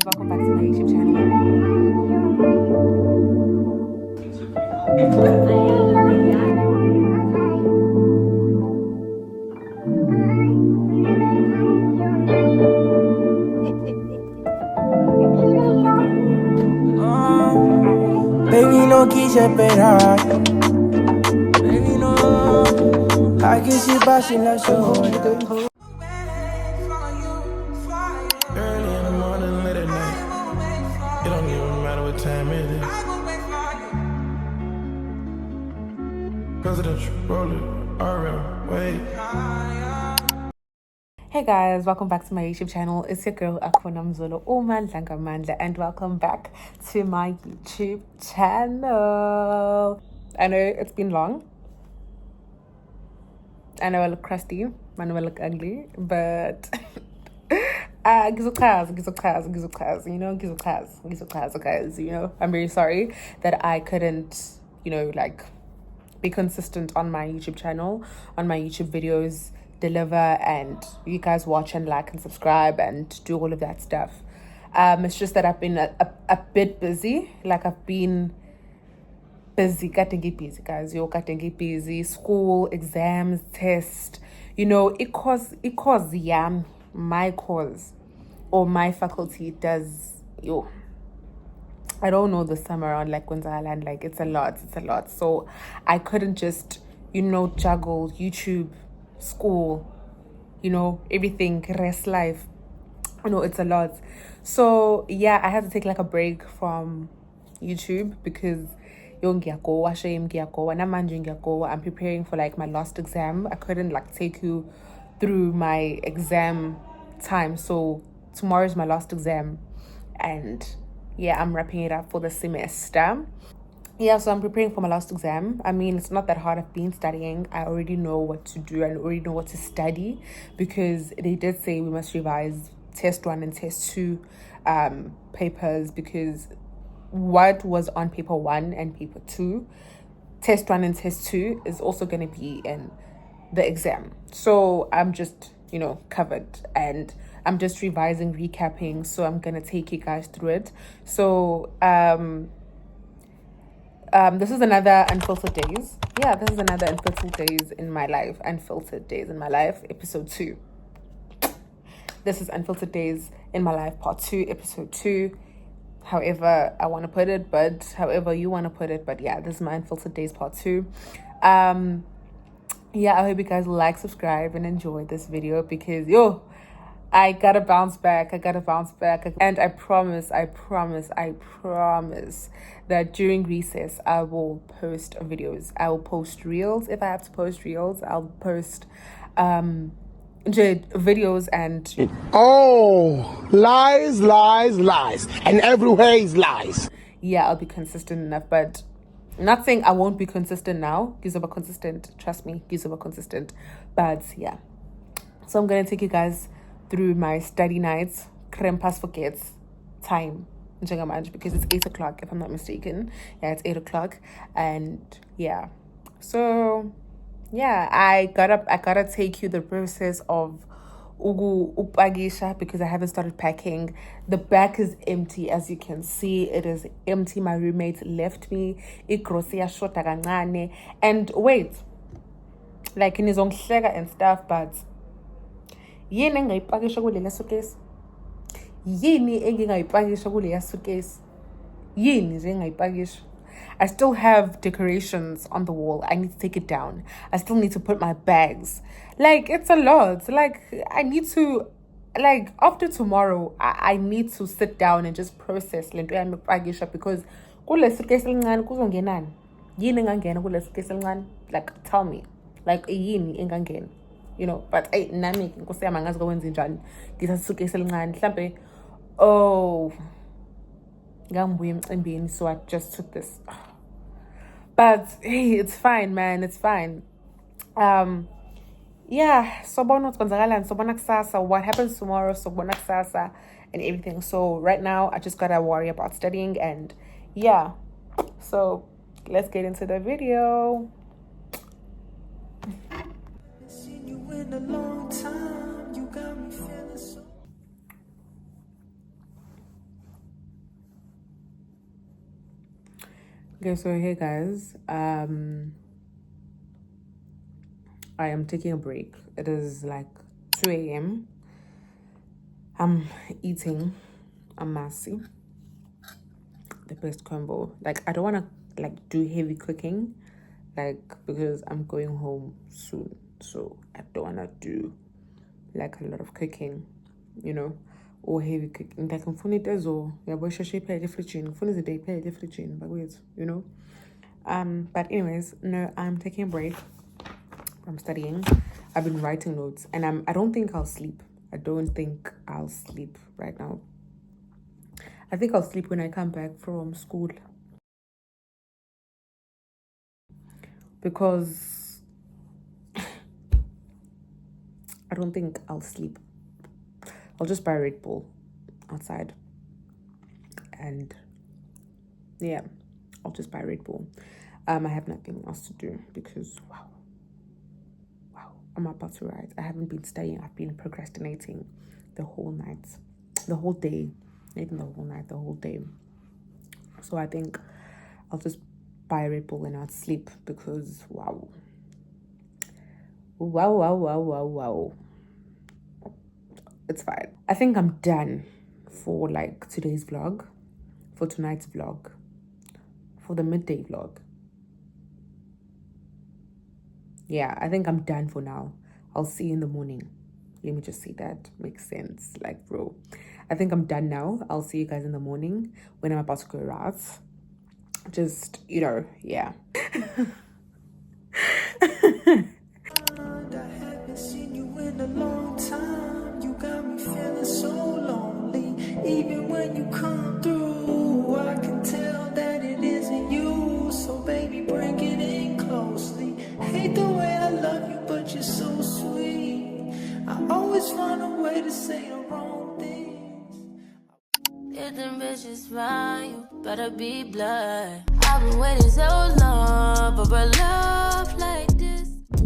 Welcome back to my YouTube channel. Baby, no quise esperar. Baby, no. Aquí sí pasan las horas. Early in the morning, late at night. It don't even matter what time it is. Presidential, roll it, RM, wait. Hey guys, welcome back to my YouTube channel. It's your girl Akuna Mzolo Umandla Mandla, and welcome back to my YouTube channel. I know it's been long. I know I look crusty, I know I look ugly, but gizukazi, guys, I'm very sorry that I couldn't, be consistent on my YouTube channel, on my YouTube videos, deliver, and you guys watch and like and subscribe and do all of that stuff. It's just that I've been a bit busy. Like I've been busy, busy, guys. Busy. School, exams, test. It cause my course or my faculty does I don't know this time around, like Gonzala, like it's a lot. So I couldn't just, juggle YouTube, school, everything, rest life. It's a lot. So yeah, I had to take like a break from YouTube because I'm preparing for like my last exam. I couldn't like take you through my exam time. So tomorrow's my last exam, and yeah, I'm wrapping it up for the semester. Yeah, so I'm preparing for my last exam. I mean, it's not that hard. I've been studying. I already know what to do. I already know what to study because they did say we must revise test 1 and test 2 papers, because what was on paper 1 and paper 2, test 1 and test 2 is also going to be in the exam. So I'm just, covered, and I'm just revising, recapping. So I'm going to take you guys through it. So, this is another Unfiltered Days. Yeah, this is another Unfiltered Days in my life. Unfiltered Days in my life, episode 2. This is Unfiltered Days in my life, part 2, episode 2. However I want to put it, but however you want to put it. But yeah, this is my Unfiltered Days, part 2. Yeah, I hope you guys like, subscribe, and enjoy this video because I gotta bounce back. And I promise that during recess I will post videos. I will post reels if I have to post reels. I'll post videos and lies, and everywhere is lies. yeah, I'll be consistent enough, but not saying I won't be consistent now. Gizoba consistent, trust me, Gizoba consistent. But yeah, so I'm gonna take you guys through my study nights, Krempas forgets time, because it's 8 o'clock if I'm not mistaken. Yeah, it's 8 o'clock, and yeah, so yeah, I gotta take you the process of ugu upagisha because I haven't started packing. The back is empty, as you can see. It is empty. My roommate left me. And wait, like in his own and stuff, but yini engayipakisha kuleya suitcase? Yini engingayipakisha kuleya suitcase? Yini nje engayipakisha? I still have decorations on the wall. I need to take it down. I still need to put my bags. Like, it's a lot. Like, I need to, like, after tomorrow, I need to sit down and just process lento yami epakisha because kule suitcase elincane kuzongenani? Yini engangena kule suitcase elincane? Like, tell me. Like, yini engangena? But nami nkosi yami angazi kwenza njani. Ngithatha suitcase elincane. Mhlambe ngangibuya emcimbini, so I just took this. But hey, it's fine, man. It's fine. Yeah, sobona ukwenzakala, sobona kusasa, what happens tomorrow, sobona kusasa, and everything. So right now I just gotta worry about studying, and yeah. So let's get into the video. Okay, so hey guys, I am taking a break. It is like 2 a.m. I'm eating a masi, the best combo. Like I don't want to like do heavy cooking, like because I'm going home soon, so I don't want to do like a lot of cooking, you know, or heavy cooking. Like I'm funny as well. Yeah, boy, she pay the fridging. Funny the day pay the fridging, but wait, you know. But anyways, no, I'm taking a break. I'm studying. I've been writing notes, and I don't think I'll sleep. I don't think I'll sleep right now. I think I'll sleep when I come back from school, because I don't think I'll sleep. I'll just buy a Red Bull outside, and yeah, I'll just buy a Red Bull. I have nothing else to do because wow, I'm about to write. I haven't been studying. I've been procrastinating the whole night, the whole day, not even the whole night, the whole day. So I think I'll just buy a Red Bull and I'll sleep because wow. It's fine. I think I'm done for like today's vlog, for tonight's vlog, for the midday vlog. Yeah, I think I'm done for now. I'll see you in the morning. Let me just say that makes sense. Like, bro, I think I'm done now. I'll see you guys in the morning when I'm about to go out. Just, you know, yeah. I haven't seen you in a long time. You got me feeling so lonely. Even when you come through, I can tell that it isn't you. So baby, bring it in closely. Hate the way I love you, but you're so sweet. I always find a way to say the wrong things. If them bitches find you, better be blood. I've been waiting so long for a love like this. I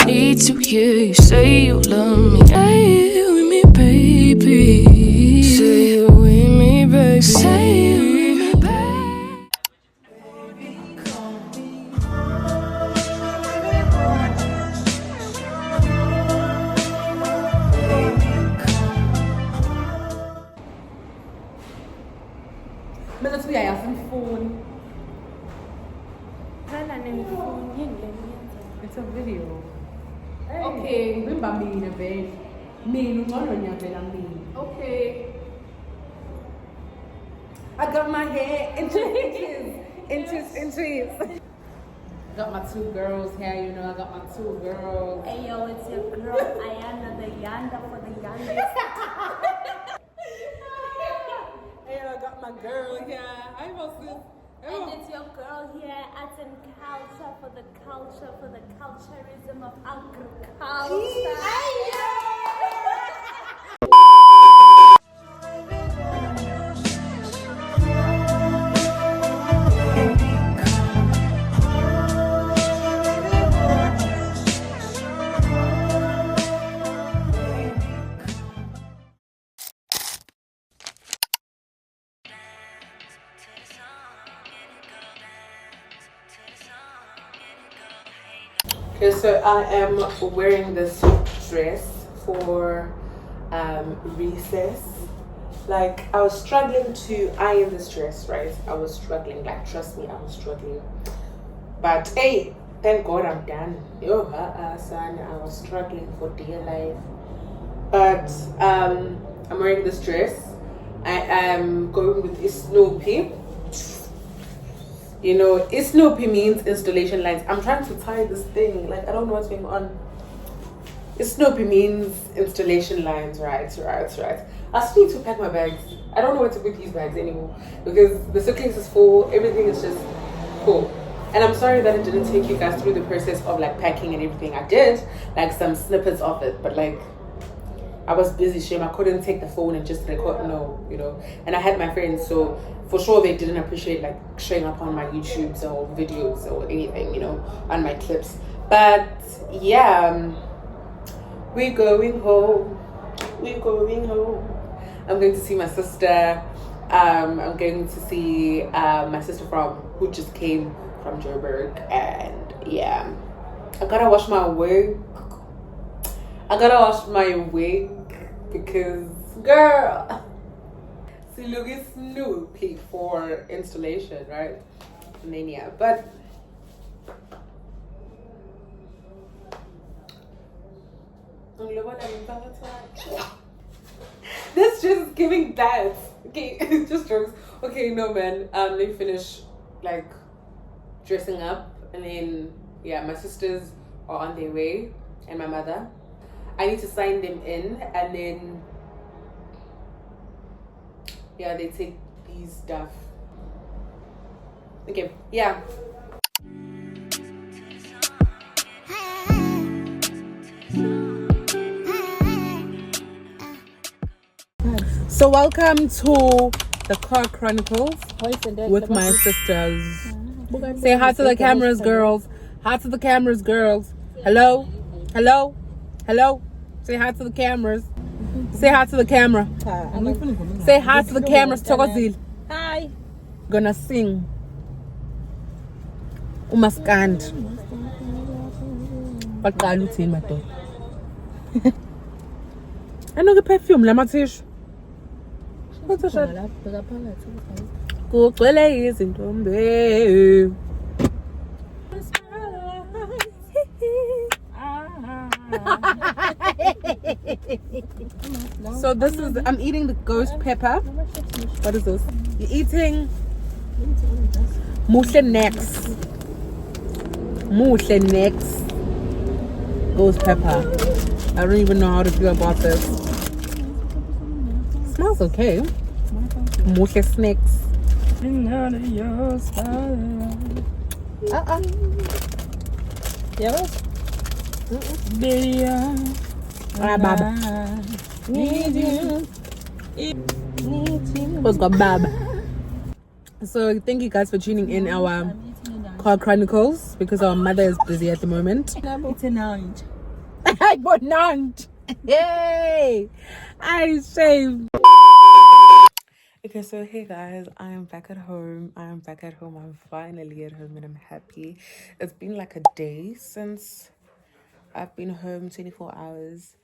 need to hear you say you love me. Say you with me, baby. Say you with me, baby. Say you with me, baby. But that's why I have some phone. It's a video. Okay. Remember me in a bed. Me, no one on your bed, and me. Okay. I got my hair inches. Got my two girls here, you know. I got my two girls. Hey yo, it's your girl Ayana, the Yanda for the youngest. Hey, I got my girl here. I must do. And it's your girl here, Arts and Culture for the culturism of agriculture. Okay, so I am wearing this dress for recess. Like, I was struggling to iron this dress, right? I was struggling, like, trust me, I was struggling. But hey, thank God I'm done. Yo, son, I was struggling for dear life. But I'm wearing this dress. I am going with Snoopy. You know, Snoopy means installation lines. I'm trying to tie this thing. Like, I don't know what's going on. Snoopy means installation lines, right. I still need to pack my bags. I don't know where to put these bags anymore because the suitcase is full. Everything is just full. And I'm sorry that it didn't take you guys through the process of like packing and everything. I did like some snippets of it, but like I was busy, shame. I couldn't take the phone and just record. No, you know. And I had my friends, so for sure they didn't appreciate like showing up on my YouTubes or videos or anything, you know, on my clips. But yeah, we're going home. I'm going to see my sister I'm going to see my sister who just came from Joburg, and yeah, I gotta wash my wig. Because, girl, see, look, it's Snoopy for installation, right? And then yeah, but this just giving that. Okay, it's just jokes. Okay, no man. Let me finish like dressing up, and then yeah, my sisters are on their way, and my mother. I need to sign them in, and then yeah, they take these stuff. Okay, yeah. So welcome to the Car Chronicles with my sisters. Say hi to the cameras, girls. Hi to the cameras, girls. Hello, hello, hello. Say hi to the cameras. Say hi to the camera. Say hi to the cameras. Thokozile. Hi. Gonna sing. Umaskand. Baqala uthini madoda. Anoke perfume lamathishu. Kugcwele izintombi. So this is, I'm eating the ghost pepper. What is this? You're eating Muhle Next ghost pepper. I don't even know how to feel about this. Smells okay. Muhle Snacks. Yes. Baba. What's got Baba? So thank you guys for tuning in our Car Chronicles, because our mother is busy at the moment. It's an orange. I got none. Yay! I saved. Okay, so hey guys, I am back at home. I'm finally at home, and I'm happy. It's been like a day since I've been home, 24 hours.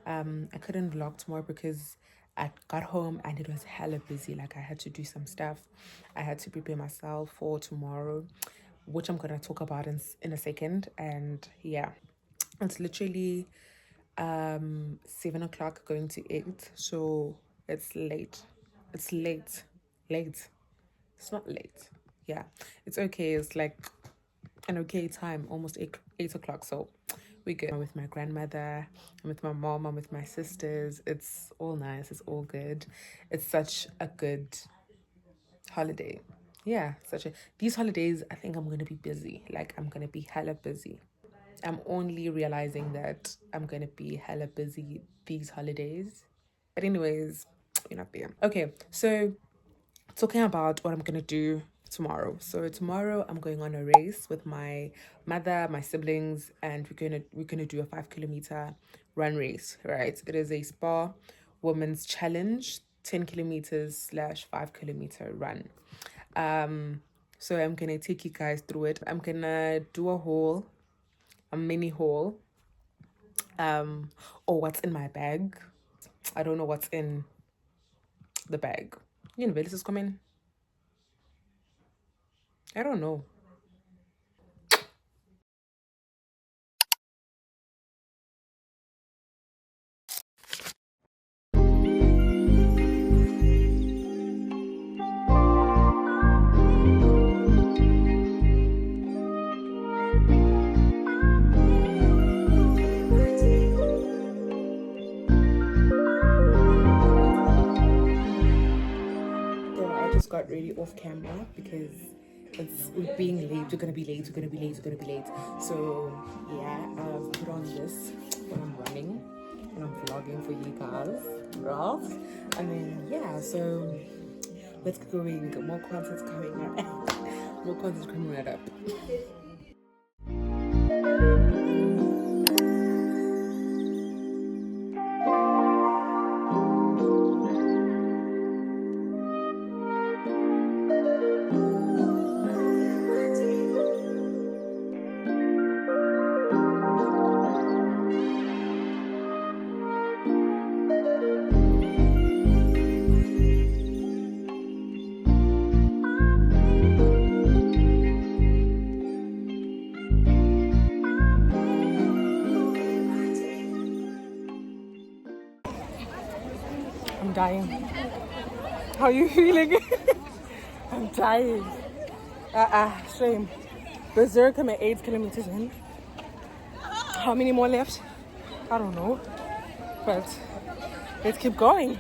I couldn't vlog tomorrow because I got home and it was hella busy. Like I had to do some stuff. I had to prepare myself for tomorrow, which I'm gonna talk about in a second. And yeah, it's literally 7 o'clock going to 8, so it's late. It's late. It's not late. Yeah, it's okay. It's like an okay time, almost 8 o'clock. So we good. I'm with my grandmother, I'm with my mom, I'm with my sisters. It's all nice. It's all good. It's such a good holiday. Yeah, these holidays, I think I'm gonna be busy. Like I'm gonna be hella busy. I'm only realizing that I'm gonna be hella busy these holidays. But anyways, you're not there. Okay, so talking about what I'm gonna do tomorrow. So tomorrow I'm going on a race with my mother, my siblings, and we're gonna do a 5-kilometer run race, right? It is a Spa Women's Challenge, 10 kilometers / 5-kilometer run. So I'm gonna take you guys through it. I'm gonna do a mini haul. Or what's in my bag. I don't know what's in the bag. You know, this is coming. I don't know. Got ready off camera because we're being late. We're gonna be late. So yeah, I've put on this when I'm running and I'm vlogging for you guys, right? And then yeah, so let's get going. More content's coming right up. I'm dying. How are you feeling? I'm tired. Shame. We're 0.8 kilometers in. How many more left? I don't know. But let's keep going.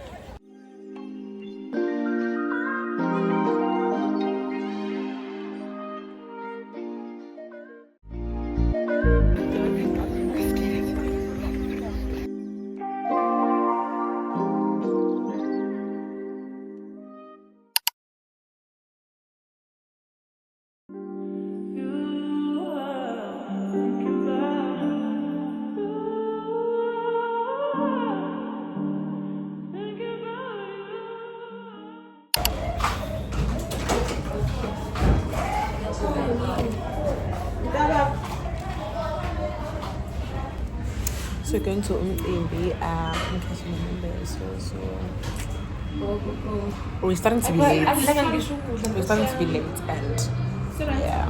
So we're going to A&B, in case you remember. We're starting to be late. We're starting to be late, and yeah.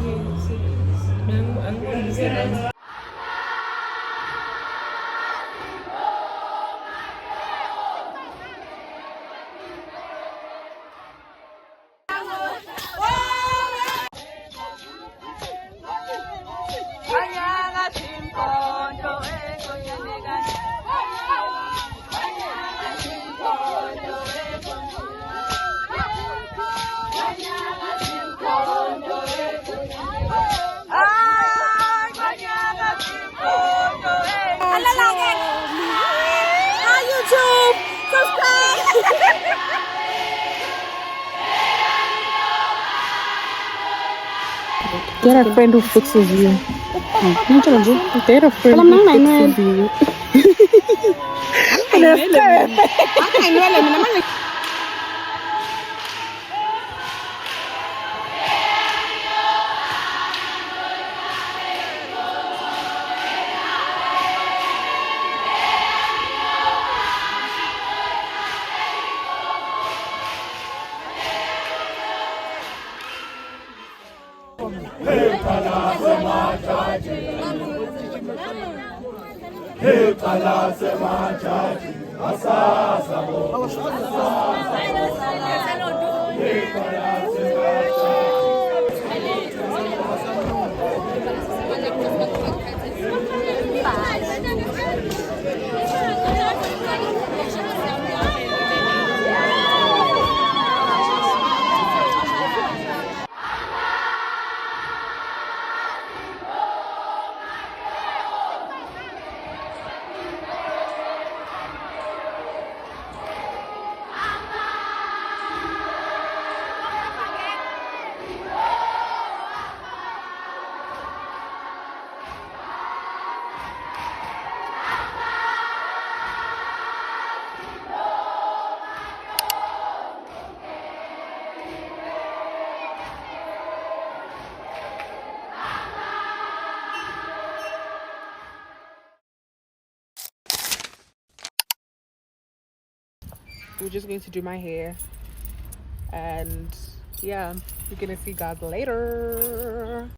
Get a friend who fixes you. Get a friend who fixes you. We're just going to do my hair, and yeah, we're gonna see guys later.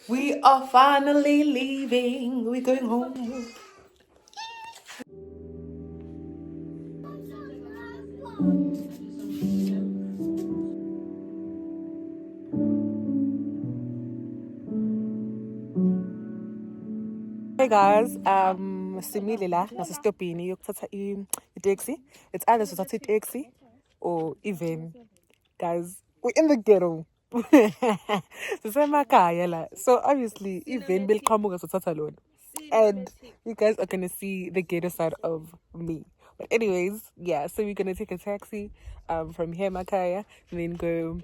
We are finally leaving. We're going home. Hey guys, simile la nasestopini yokuthatha itaxi. It's either sithatha itaxi or even, guys, we're in the ghetto. Sisemakaya la. So obviously even belqhamuka sithatha lona. And you guys are gonna see the ghetto side of me. But anyways, yeah, so we're gonna take a taxi from here Makaya and then go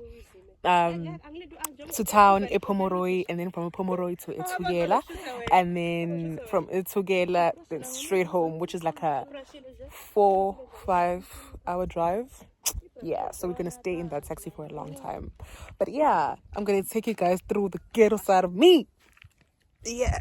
to town Ipomoroi, and then from Ipomoroi to Itugela, and then from Itugela then straight home, which is like a 4-5 hour drive. Yeah, so we're gonna stay in that taxi for a long time. But yeah, I'm gonna take you guys through the ghetto side of me. Yeah.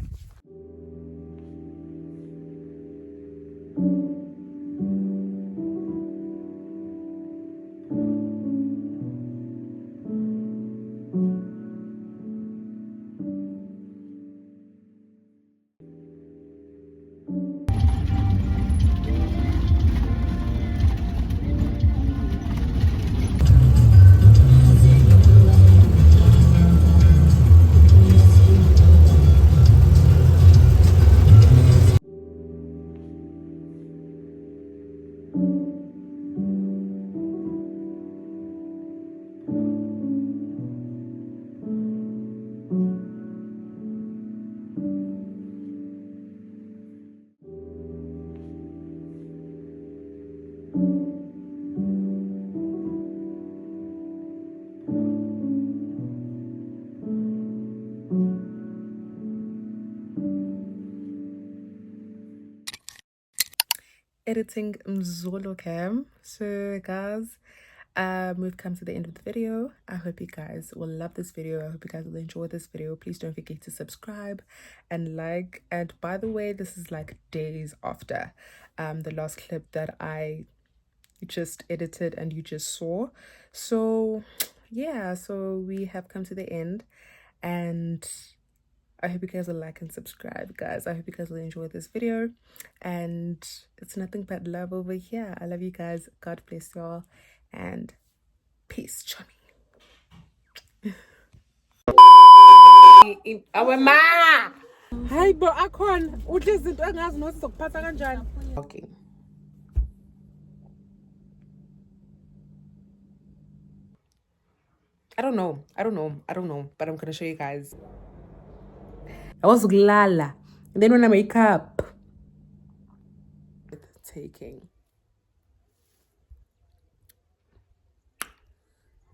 Editing Mzolo Cam. So guys, we've come to the end of the video. I hope you guys will love this video. I hope you guys will enjoy this video. Please don't forget to subscribe and like. And by the way, this is like days after the last clip that I just edited and you just saw. So yeah, so we have come to the end, and I hope you guys will like and subscribe, guys. I hope you guys will enjoy this video. And it's nothing but love over here. I love you guys. God bless y'all. And peace, chummy. Hi, but akhona uthi izinto engazi nothi zokuphatha kanjani. Okay. I don't know, but I'm gonna show you guys. I was glala. And then when I wake up, it's taking.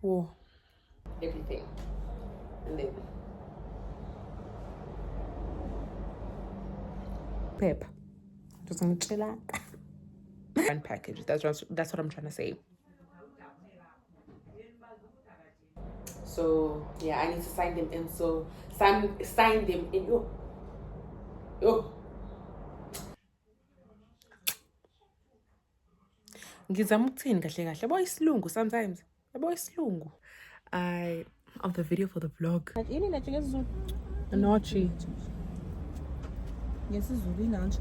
Whoa. Everything. And then pep. Just gonna chill out. One package. That's what I'm trying to say. So yeah, I need to sign them in. So sign them in. Yo. Ngizama ukuthini kahle kahle. Yabo isilungu sometimes. Yabo isilungu. Of the video for the vlog. Nochi. Yes, it's really not.